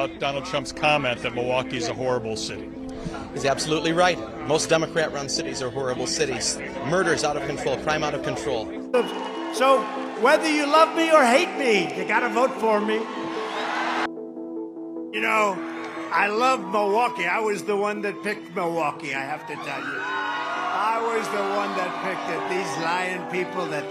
about Donald Trump's comment that Milwaukee is a horrible city? He's absolutely right. Most Democrat-run cities are horrible cities. Murder's out of control, crime out of control. So whether you love me or hate me, you gotta vote for me. You know, I love Milwaukee. I was the one that picked Milwaukee, I have to tell you. I was the one that picked it. These lying people that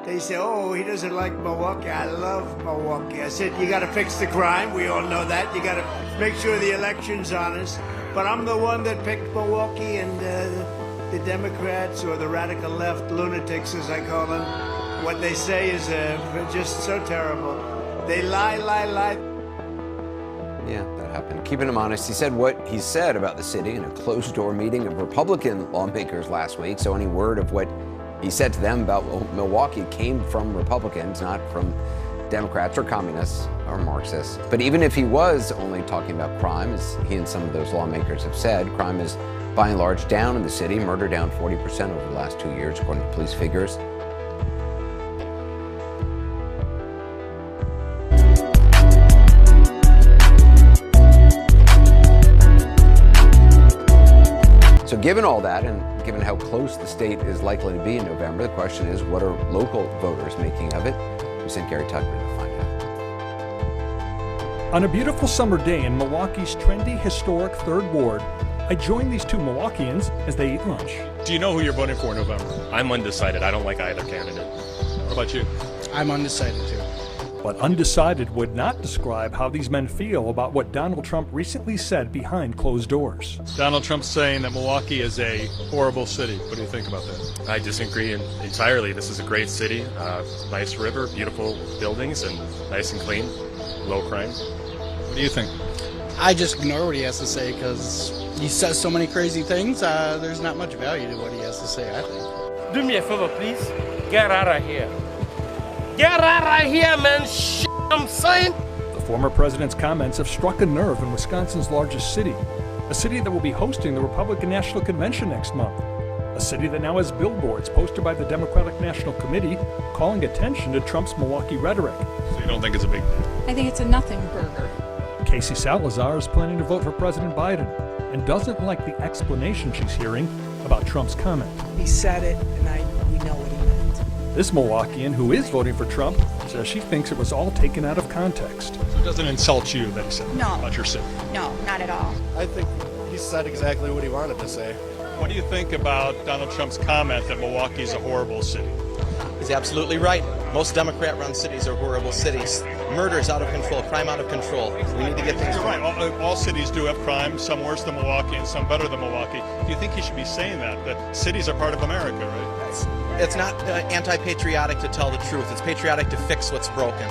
they say, oh, he doesn't like Milwaukee. I love Milwaukee. I said, you got to fix the crime. We all know that. You got to make sure the election's honest. But I'm the one that picked Milwaukee, and the Democrats or the radical left lunatics, as I call them, what they say is just so terrible. They lie. Yeah, that happened. Keeping him honest, he said what he said about the city in a closed-door meeting of Republican lawmakers last week. So any word of what he said to them about Milwaukee came from Republicans, not from Democrats or communists or Marxists. But even if he was only talking about crime, as he and some of those lawmakers have said, crime is by and large down in the city, murder down 40% over the last 2 years, according to police figures. So given all that, and given how close the state is likely to be in November, the question is, what are local voters making of it? We sent Gary Tucker to find out. On a beautiful summer day in Milwaukee's trendy, historic 3rd Ward, I joined these two Milwaukeeans as they eat lunch. Do you know who you're voting for in November? I'm undecided. I don't like either candidate. What about you? I'm undecided too. But undecided would not describe how these men feel about what Donald Trump recently said behind closed doors. Donald Trump's saying that Milwaukee is a horrible city. What do you think about that? I disagree entirely. This is a great city, nice river, beautiful buildings, and nice and clean, low crime. What do you think? I just ignore what he has to say because he says so many crazy things. There's not much value to what he has to say, I think. Do me a favor, please. Get out of here. Get out of here, man. I'm saying. The former president's comments have struck a nerve in Wisconsin's largest city, a city that will be hosting the Republican National Convention next month, a city that now has billboards posted by the Democratic National Committee calling attention to Trump's Milwaukee rhetoric. So you don't think it's a big deal? I think it's a nothing burger. Casey Salazar is planning to vote for President Biden and doesn't like the explanation she's hearing about Trump's comment. He said it, and we know what he meant. This Milwaukeean, who is voting for Trump, says she thinks it was all taken out of context. So it doesn't insult you that he said about your city? No, not at all. I think he said exactly what he wanted to say. What do you think about Donald Trump's comment that Milwaukee is a horrible city? He's absolutely right. Most Democrat-run cities are horrible cities. Murder's out of control, crime out of control. We need to get things You're right. All cities do have crime, some worse than Milwaukee and some better than Milwaukee. Do you think he should be saying that cities are part of America, right? It's not anti-patriotic to tell the truth. It's patriotic to fix what's broken.